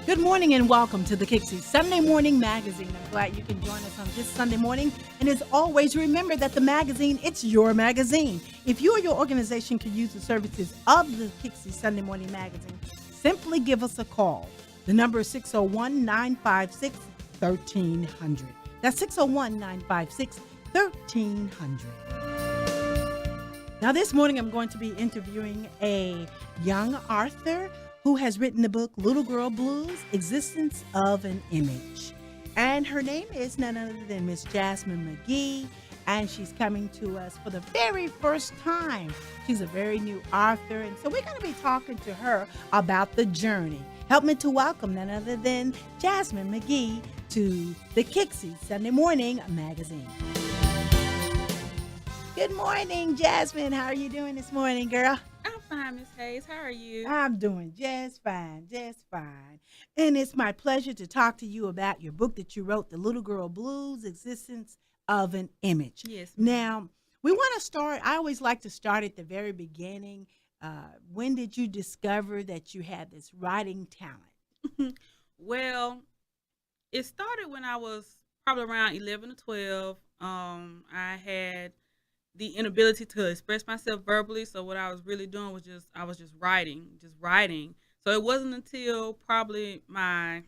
Good morning and welcome to the Kixie Sunday Morning Magazine. I'm glad you can join us on this Sunday morning. And as always, remember that the magazine, it's your magazine. If you or your organization could use the services of the Kixie Sunday Morning Magazine, simply give us a call. The number is 601-956-1300. That's 601-956-1300. Now this morning I'm going to be interviewing a young author who has written the book Little Girl Blues, Existence of an Image. And her name is none other than Miss Jasmine McGhee, and she's coming to us for the very first time. She's a very new author, and so we're going to be talking to her about the journey. Help me to welcome none other than Jasmine McGhee to the Kixie Sunday Morning Magazine. Good morning, Jasmine. How are you doing this morning, girl? I'm fine, Miss Hayes. How are you? I'm doing just fine, just fine. And it's my pleasure to talk to you about your book that you wrote, The Little Girl Blues, Existence of an Image. Yes. Now, we want to start, I always like to start at the very beginning. When did you discover that you had this writing talent? Well, it started when I was probably around 11 or 12. I had the inability to express myself verbally, so what I was really doing was I was just writing. So it wasn't until probably my,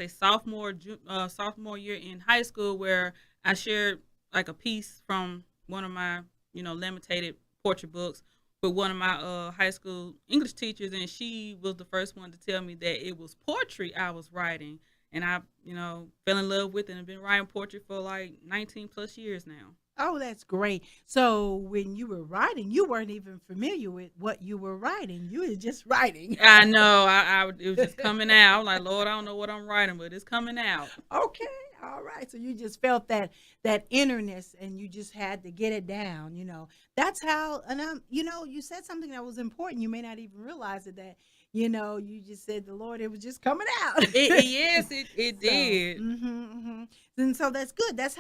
sophomore year in high school where I shared like a piece from one of my, laminated portrait books with one of my high school English teachers, and she was the first one to tell me that it was poetry I was writing, and I, fell in love with it and have been writing poetry for like 19 plus years now. Oh, that's great. So when you were writing, you weren't even familiar with what you were writing. You were just writing. I know. It was just coming out. I'm like, Lord, I don't know what I'm writing, but it's coming out. Okay. All right. So you just felt that innerness and you just had to get it down, That's how, and you said something that was important. You may not even realize it, that, you just said the Lord, it was just coming out. Yes, it did. And so that's good. That's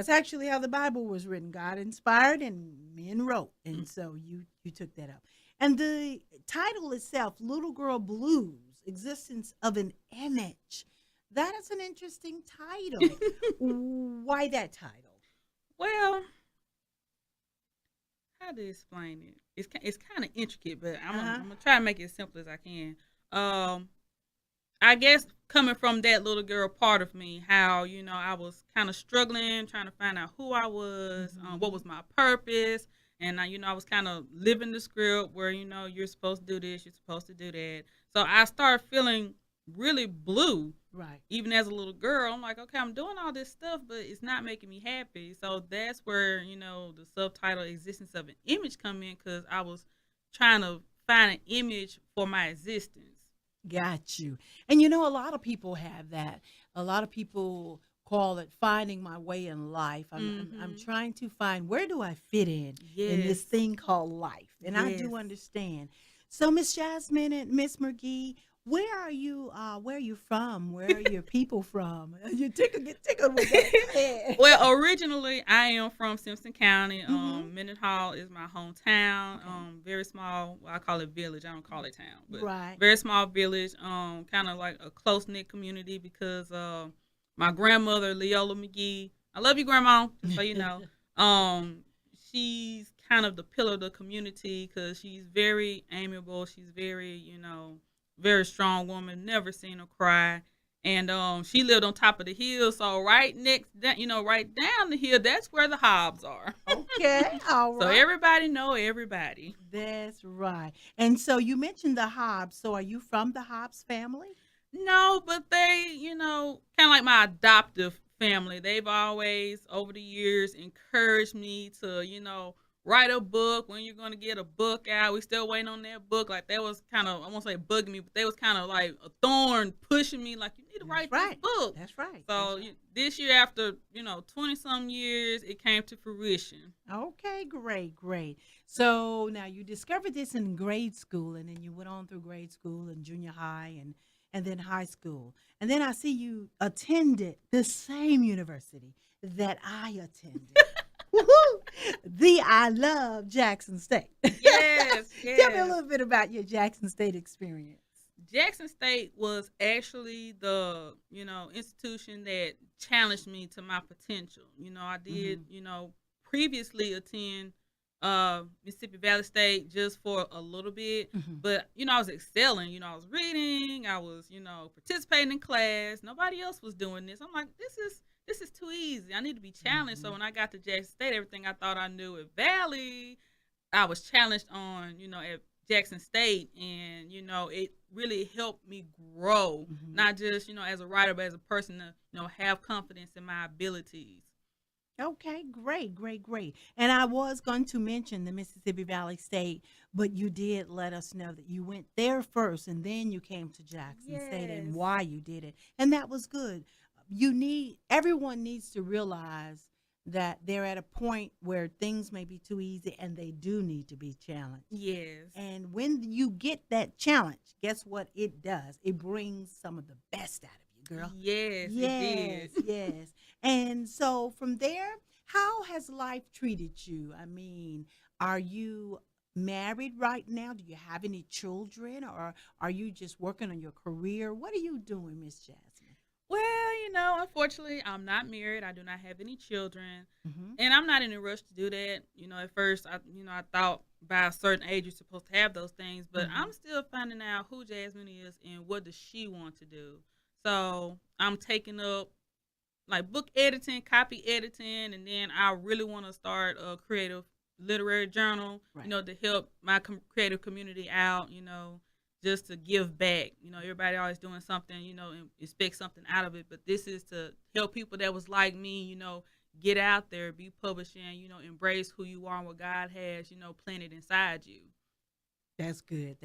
actually how the Bible was written. God inspired and men wrote. And so you took that up. And the title itself, Little Girl Blues, Existence of an Image. That is an interesting title. Why that title? Well, how to explain it? It's kind of intricate, but I'm gonna try to make it as simple as I can. I guess coming from that little girl part of me, how, I was kind of struggling, trying to find out who I was, what was my purpose. And, I was kind of living the script where, you're supposed to do this, you're supposed to do that. So I started feeling really blue. Right. Even as a little girl, I'm like, okay, I'm doing all this stuff, but it's not making me happy. So that's where, the subtitle Existence of an Image come in, because I was trying to find an image for my existence. Got you. And a lot of people have that. A lot of people call it finding my way in life. I'm trying to find, where do I fit in this thing called life? And I do understand. So Miss Jasmine and Miss McGhee, where are you from? Where are your people from? You get tickled with that. Well, originally I am from Simpson County. Mendenhall is my hometown. Very small, I call it village. I don't call it town, but very small village. Kind of like a close knit community because my grandmother Leola McGhee. I love you, Grandma. Just so you know. She's kind of the pillar of the community because she's very amiable. She's very, very strong woman, never seen her cry. And she lived on top of the hill, so right down the hill, that's where the Hobbs are. Okay, all right. So everybody know everybody. That's right. And so you mentioned the Hobbs. So are you from the Hobbs family? No, but they, kind of like my adoptive family. They've always, over the years, encouraged me to, write a book. When you're going to get a book out? We still waiting on that book. Like, that was kind of, I won't say bugging me, but they was kind of like a thorn pushing me, like, you need to write this book. That's right. So this year, after, 20-some years, it came to fruition. Okay, great. So now you discovered this in grade school, and then you went on through grade school and junior high and then high school. And then I see you attended the same university that I attended. I love Jackson State. Yes. Tell me a little bit about your Jackson State experience. Jackson State was actually the, institution that challenged me to my potential. I did, previously attend Mississippi Valley State just for a little bit, but I was excelling. I was reading, I was, participating in class. Nobody else was doing this. I'm like, this is too easy. I need to be challenged. So when I got to Jackson State, everything I thought I knew at Valley, I was challenged on, at Jackson State, and it really helped me grow, not just as a writer, but as a person to have confidence in my abilities. Okay, great. And I was going to mention the Mississippi Valley State, but you did let us know that you went there first and then you came to Jackson State and why you did it. And that was good. Everyone needs to realize that they're at a point where things may be too easy and they do need to be challenged. Yes. And when you get that challenge, guess what it does? It brings some of the best out of you, girl. Yes, it did. Yes. And so from there, how has life treated you? I mean, are you married right now? Do you have any children, or are you just working on your career? What are you doing, Miss Jasmine? Well, unfortunately, I'm not married. I do not have any children, and I'm not in a rush to do that. At first, I thought by a certain age you're supposed to have those things, but I'm still finding out who Jasmine is and what does she want to do. So I'm taking up like book editing, copy editing, and then I really want to start a creative literary journal, to help my creative community out, just to give back. Everybody always doing something, and expect something out of it. But this is to help people that was like me, get out there, be publishing, embrace who you are and what God has, planted inside you. That's good.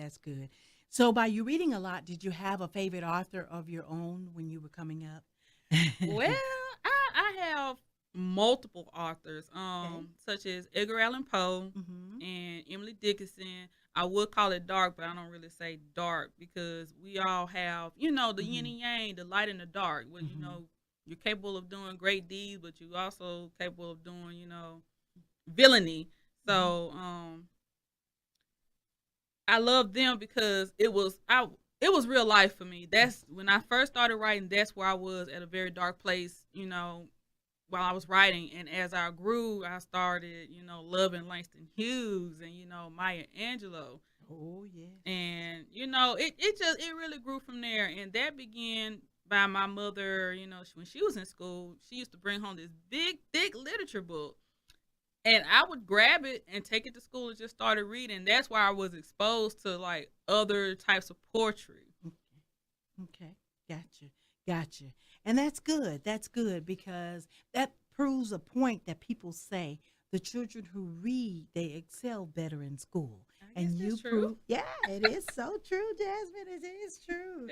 So by you reading a lot, did you have a favorite author of your own when you were coming up? Well, I have multiple authors, such as Edgar Allan Poe and Emily Dickinson. I would call it dark, but I don't really say dark because we all have, the yin and yang, the light and the dark. When you're capable of doing great deeds, but you also capable of doing, villainy. So I love them because it was real life for me. That's when I first started writing. That's where I was, at a very dark place, while I was writing. And as I grew, I started, loving Langston Hughes and, Maya Angelou. Oh, yeah. And, it really grew from there. And that began by my mother, when she was in school. She used to bring home this big, thick literature book. And I would grab it and take it to school and just started reading. That's why I was exposed to, like, other types of poetry. Okay. Gotcha. And that's good because that proves a point that people say the children who read, they excel better in school. And you prove, it is so true, Jasmine. It is true.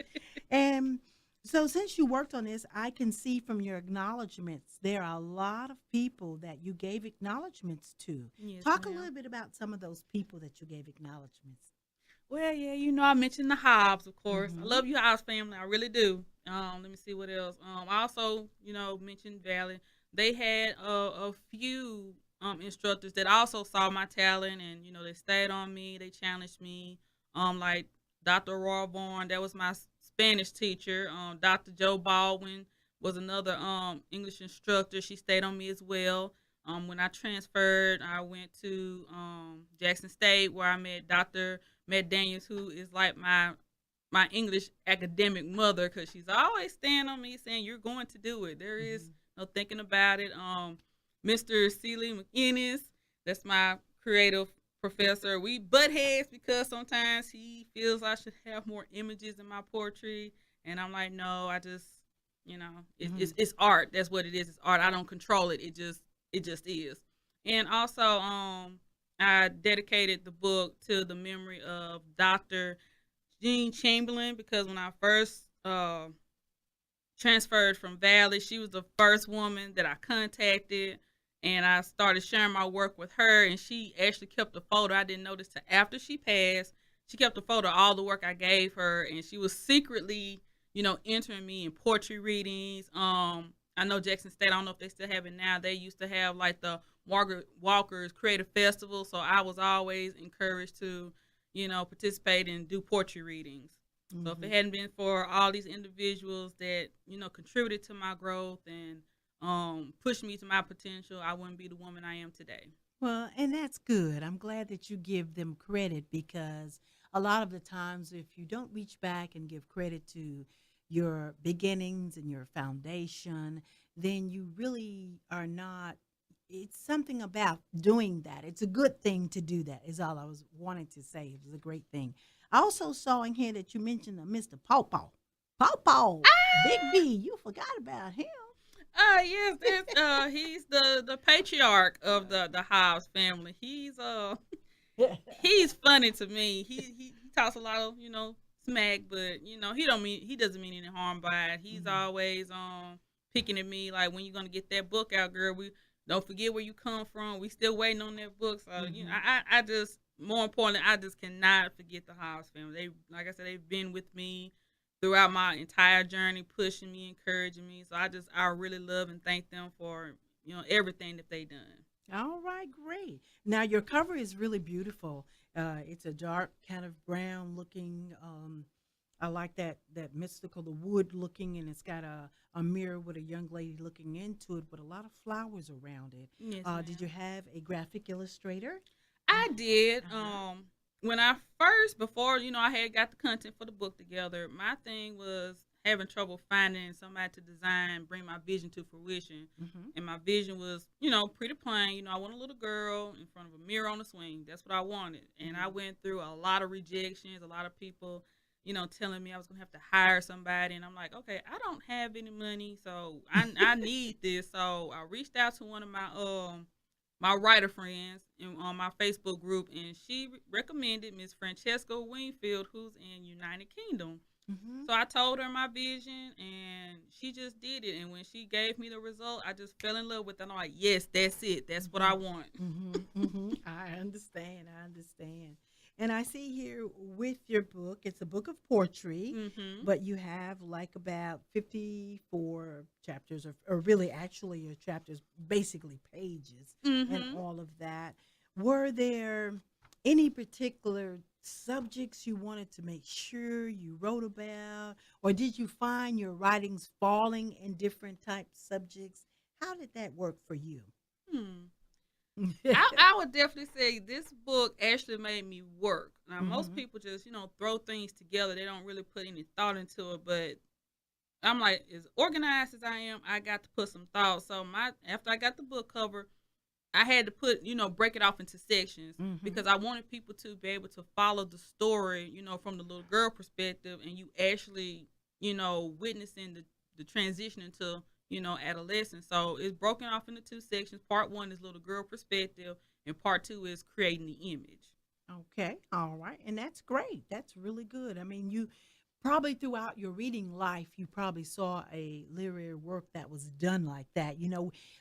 And so since you worked on this, I can see from your acknowledgments, there are a lot of people that you gave acknowledgments to. Yes, Talk ma'am. a little bit about some of those people that you gave acknowledgments. Well, yeah, I mentioned the Hobbs, of course. I love you, Hobbs family. I really do. Let me see what else. I also, mentioned Valley. They had a few instructors that also saw my talent, and they stayed on me. They challenged me. Like Dr. Aurora Bourne, that was my Spanish teacher. Dr. Joe Baldwin was another English instructor. She stayed on me as well. When I transferred, I went to Jackson State, where I met Dr. Matt Daniels, who is like my English academic mother, because she's always standing on me saying, you're going to do it. There is no thinking about it. Mr. Seeley McInnes, that's my creative professor. We butt heads because sometimes he feels I should have more images in my poetry. And I'm like, no, I just, it's art. That's what it is. It's art. I don't control it. It just is. And also, I dedicated the book to the memory of Dr. Jean Chamberlain, because when I first transferred from Valley, she was the first woman that I contacted, and I started sharing my work with her, and she actually kept a photo. I didn't notice till after she passed. She kept a photo of all the work I gave her, and she was secretly, entering me in poetry readings. I know Jackson State, I don't know if they still have it now. They used to have like the Walker's Creative Festival, so I was always encouraged to, participate and do poetry readings. So if it hadn't been for all these individuals that, contributed to my growth and pushed me to my potential, I wouldn't be the woman I am today. Well, and that's good. I'm glad that you give them credit because a lot of the times, if you don't reach back and give credit to your beginnings and your foundation, then you really are not. It's something about doing that. It's a good thing to do that, is all I was wanting to say. It was a great thing. I also saw in here that you mentioned Mr. Pawpaw. Pawpaw, Big B, you forgot about him. Yes, he's the patriarch of the Hobbs family. He's funny to me. He talks a lot of smack, but he doesn't mean any harm by it. He's always picking at me like, when you gonna get that book out, girl? We don't forget where you come from. We still waiting on that book. So I just, more importantly, I just cannot forget the Hobbs family. They, like I said, they've been with me throughout my entire journey, pushing me, encouraging me. So I really love and thank them for everything that they done. All right, great. Now your cover is really beautiful. It's a dark kind of brown looking. I like that mystical, the wood looking, and it's got a mirror with a young lady looking into it, with a lot of flowers around it. Yes, Did you have a graphic illustrator? I did. When I first, before I had got the content for the book together, my thing was having trouble finding somebody to design, bring my vision to fruition. And my vision was, pretty plain. I want a little girl in front of a mirror on a swing. That's what I wanted. And I went through a lot of rejections, a lot of people, telling me I was going to have to hire somebody. And I'm like, okay, I don't have any money, so I need this. So I reached out to one of my writer friends on my Facebook group, and she recommended Miss Francesca Wingfield, who's in United Kingdom. So I told her my vision, and she just did it. And when she gave me the result, I just fell in love with it. I'm like, yes, that's it. That's what I want. I understand. And I see here with your book, it's a book of poetry, but you have like about 54 chapters, or really actually your chapters, basically pages and all of that. Were there any particular subjects you wanted to make sure you wrote about, or did you find your writings falling in different type subjects? How did that work for you? I would definitely say this book actually made me work. Now, most people just, throw things together. They don't really put any thought into it. But I'm like, as organized as I am, I got to put some thought. So after I got the book cover, I had to put, break it off into sections because I wanted people to be able to follow the story, from the little girl perspective, and you actually, witnessing the transition into adolescence. So it's broken off into two sections. Part one is little girl perspective, and part two is creating the image. Okay, all right, and that's great. That's really good. I mean, you probably throughout your reading life, you probably saw a literary work that was done like that.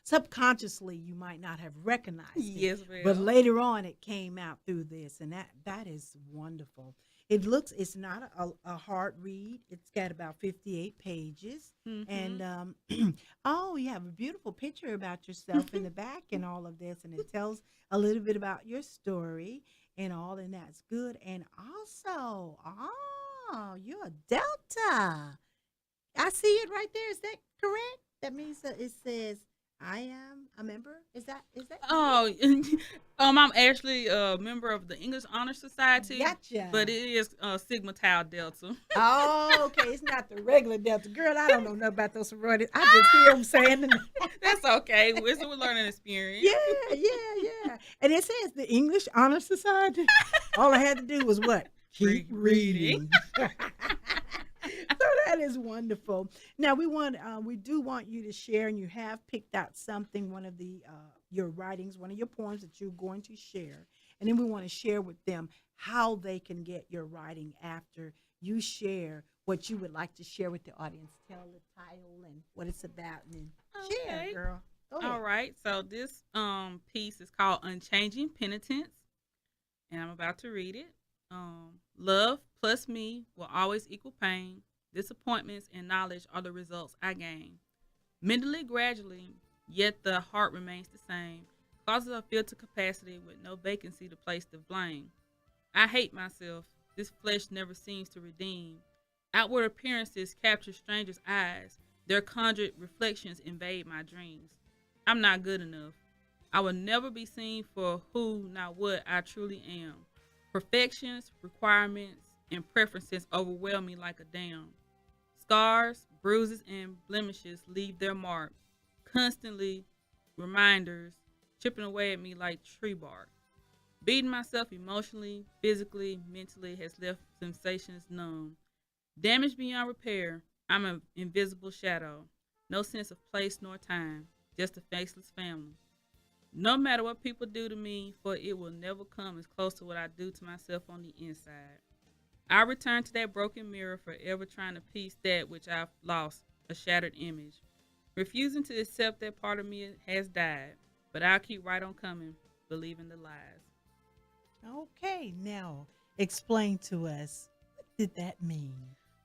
Subconsciously, you might not have recognized it. Yes, ma'am. But later on, it came out through this, and that is wonderful. It's not a hard read. It's got about 58 pages. And, you have a beautiful picture about yourself in the back and all of this. And it tells a little bit about your story and all, and that's good. And also, you're a Delta. I see it right there. Is that correct? That means that it says, I am a member. Is that? Oh, I'm actually a member of the English Honor Society. Gotcha. But it is Sigma Tau Delta. Oh, okay. It's not the regular Delta. Girl, I don't know nothing about those sororities. I just hear them saying them. That's okay. It's a learning experience. Yeah. And it says the English Honor Society. All I had to do was what? Keep reading. So that is wonderful. Now we do want you to share, and you have picked out something, one of the your writings, one of your poems that you're going to share, and then we want to share with them how they can get your writing after you share what you would like to share with the audience. Tell the title and what it's about, and then share, girl. Go ahead. All right. So this piece is called Unchanging Penitence, and I'm about to read it. Love plus me will always equal pain. Disappointments and knowledge are the results I gain. Mentally, gradually, yet the heart remains the same. Causes I feel to capacity with no vacancy to place the blame. I hate myself. This flesh never seems to redeem. Outward appearances capture strangers' eyes. Their conjured reflections invade my dreams. I'm not good enough. I will never be seen for who, not what I truly am. Perfections, requirements, and preferences overwhelm me like a dam. Scars, bruises, and blemishes leave their mark, constantly reminders chipping away at me like tree bark. Beating myself emotionally, physically, mentally has left sensations numb. Damage beyond repair, I'm an invisible shadow. No sense of place nor time, just a faceless family. No matter what people do to me, for it will never come as close to what I do to myself on the inside. I return to that broken mirror, forever trying to piece that which I've lost, a shattered image. Refusing to accept that part of me has died, but I'll keep right on coming, believing the lies. Okay, now explain to us, what did that mean?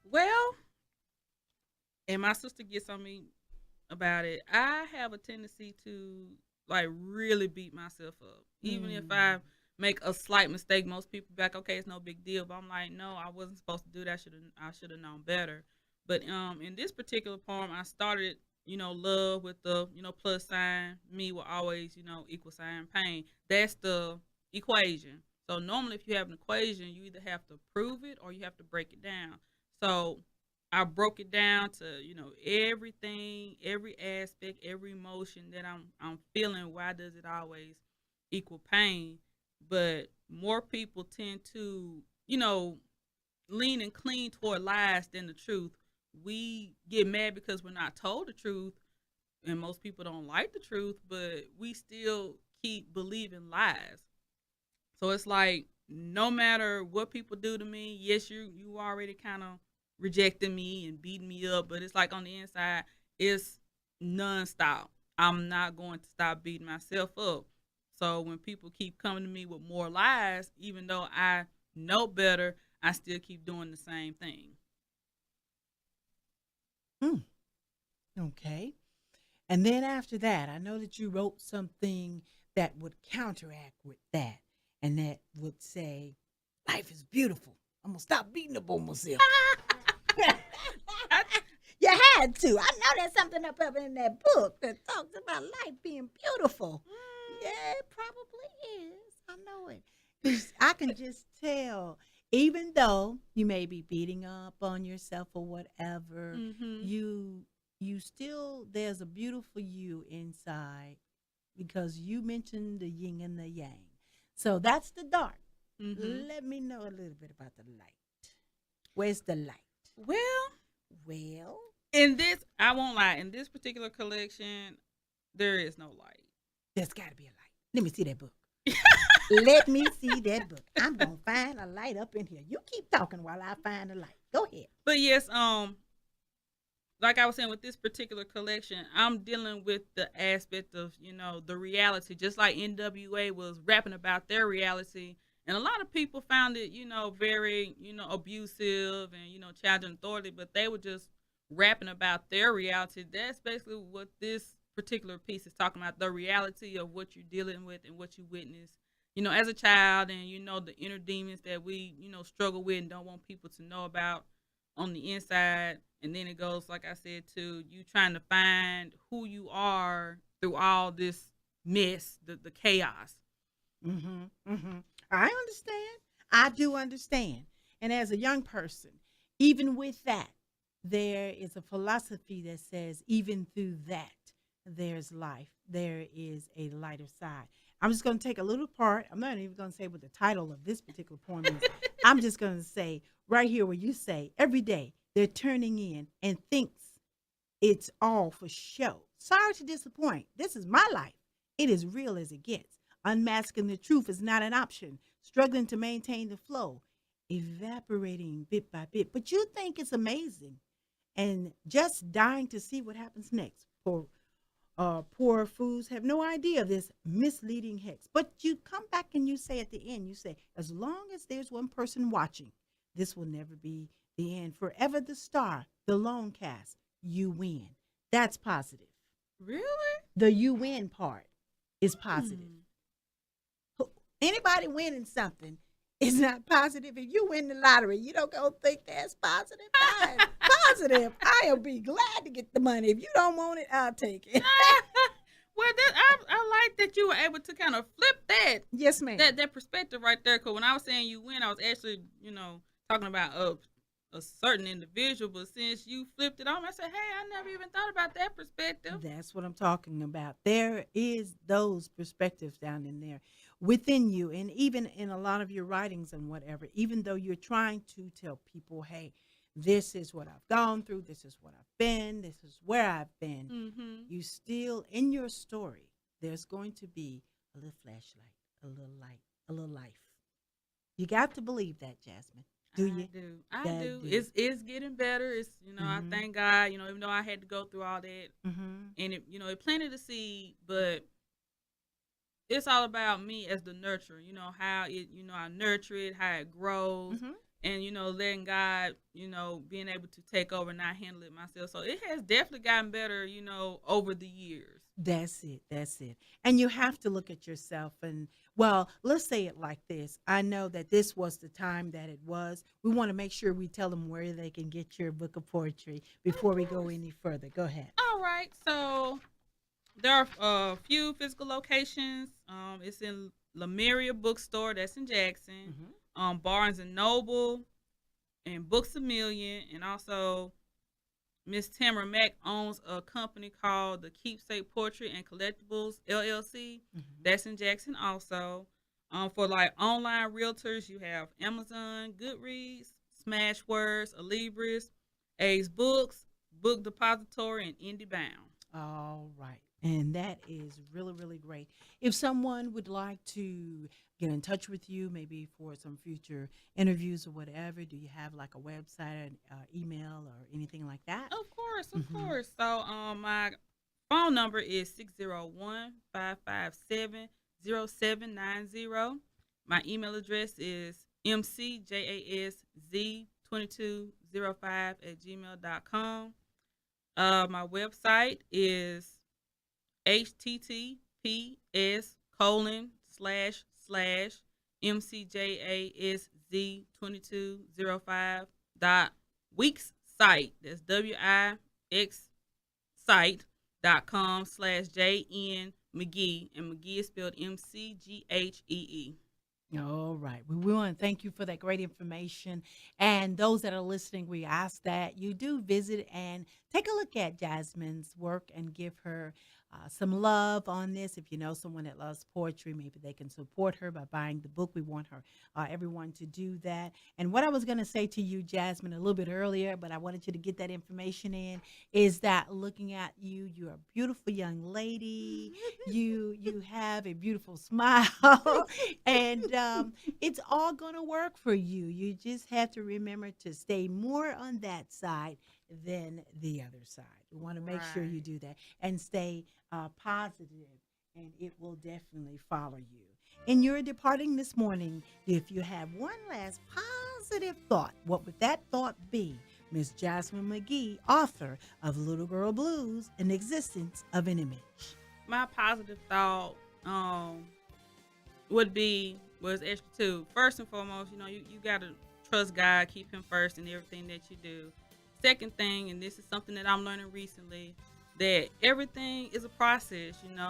Well, and my sister gets on me about it. I have a tendency to like really beat myself up, even if I make a slight mistake. Most people be like, okay, it's no big deal, but I'm like, no, I wasn't supposed to do that. I should have known better. But in this particular poem, I started, love with the, plus sign. Me will always, equal sign pain. That's the equation. So normally, if you have an equation, you either have to prove it or you have to break it down. So I broke it down to, everything, every aspect, every emotion that I'm feeling. Why does it always equal pain? But more people tend to, lean and clean toward lies than the truth. We get mad because we're not told the truth, and most people don't like the truth, but we still keep believing lies. So it's like, no matter what people do to me, yes, you already kind of rejecting me and beating me up, but it's like on the inside, it's nonstop. I'm not going to stop beating myself up. So when people keep coming to me with more lies, even though I know better, I still keep doing the same thing. Okay. And then after that, I know that you wrote something that would counteract with that, and that would say, life is beautiful. I'm going to stop beating up on myself. You had to. I know there's something up in that book that talks about life being beautiful. Yeah, it probably is. I know it. 'Cause I can just tell, even though you may be beating up on yourself or whatever, you still, there's a beautiful you inside, because you mentioned the yin and the yang. So that's the dark. Let me know a little bit about the light. Where's the light? Well, In this, I won't lie, in this particular collection, there is no light. there's got to be a light. Let me see that book. Let me see that book. I'm going to find a light up in here. You keep talking while I find a light. Go ahead. But yes, like I was saying, with this particular collection, I'm dealing with the aspect of, the reality, just like NWA was rapping about their reality. And a lot of people found it, very, abusive and, challenging authority, but they were just rapping about their reality. That's basically what this particular piece is talking about, the reality of what you're dealing with and what you witness, as a child, and, the inner demons that we, struggle with and don't want people to know about on the inside. And then it goes, like I said, to you trying to find who you are through all this mess, the chaos. I understand. I do understand. And as a young person, even with that, there is a philosophy that says, even through that, there's life. There is a lighter side. I'm just going to take a little part. I'm not even going to say what the title of this particular poem is. I'm just going to say right here where you say, every day they're turning in and thinks it's all for show. Sorry to disappoint. This is my life. It is real as it gets. Unmasking the truth is not an option. Struggling to maintain the flow. Evaporating bit by bit. But you think it's amazing. And just dying to see what happens next. Poor fools have no idea of this misleading hex. But you come back and you say at the end, you say, as long as there's one person watching, this will never be the end. Forever the star, the lone cast, you win. That's positive. Really? The you win part is positive. Anybody winning something It's not positive. If you win the lottery, you don't go think that's positive. Fine. Positive. I'll be glad to get the money. If you don't want it, I'll take it. Well, I like that you were able to kind of flip that Yes, ma'am. that perspective right there. Because when I was saying you win, I was actually talking about a certain individual. But since you flipped it on, I said, hey, I never even thought about that perspective. That's what I'm talking about. There is those perspectives down in there within you, and even in a lot of your writings and whatever, even though you're trying to tell people, hey, this is what I've gone through, this is what I've been, this is where I've been, you still, in your story, there's going to be a little flashlight, a little light, a little life. You got to believe that, Jasmine. Do you? I do. It's getting better. It's I thank God. Even though I had to go through all that, and it planted a seed, but it's all about me as the nurturer. How it I nurture it, how it grows, and letting God being able to take over and not handle it myself. So it has definitely gotten better. Over the years. That's it. And you have to look at yourself and, well, let's say it like this. I know that this was the time that it was. We want to make sure we tell them where they can get your book of poetry before we go any further. Go ahead. All right. So there are a few physical locations. It's in Lemuria Bookstore. That's in Jackson. Barnes and Noble and Books A Million. And also Miss Tamara Mack owns a company called the Keepsake Poetry and Collectibles LLC. That's in Jackson also. For like online realtors, you have Amazon, Goodreads, Smashwords, Alibris, A's Books, Book Depository, and IndieBound. All right. And that is really, really great. If someone would like to get in touch with you, maybe for some future interviews or whatever, do you have like a website, email, or anything like that? Of course. So my phone number is 601-557-0790. My email address is mcjazz2205@gmail.com. My website is https://mcjazz2205.wixsite. That's WIX site.com/JN McGhee, and McGhee is spelled McGhee. All right. We want to thank you for that great information. And those that are listening, we ask that you do visit and take a look at Jasmine's work and give her some love on this. If you know someone that loves poetry, maybe they can support her by buying the book. We want her, everyone to do that. And what I was going to say to you, Jasmine, a little bit earlier, but I wanted you to get that information in, is that looking at you, you're a beautiful young lady. You have a beautiful smile, and it's all going to work for you. You just have to remember to stay more on that side than the other side. We want to make sure you do that and stay positive, and it will definitely follow you. In your departing this morning, if you have one last positive thought, what would that thought be? Miss Jasmine McGhee, author of Little Girl Blues, An Existence of an Image. My positive thought was extra too. First and foremost, you got to trust God, keep him first in everything that you do. Second thing, and this is something that I'm learning recently, that everything is a process, and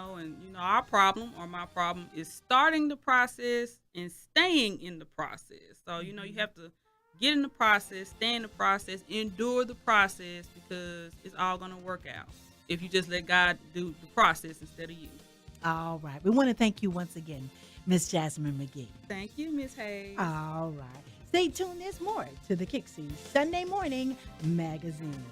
our problem, or my problem, is starting the process and staying in the process. So, you have to get in the process, stay in the process, endure the process, because it's all going to work out if you just let God do the process instead of you. All right. We want to thank you once again, Miss Jasmine McGhee. Thank you, Miss Hayes. All right. Stay tuned. There's more to the Kixie Sunday Morning Magazine.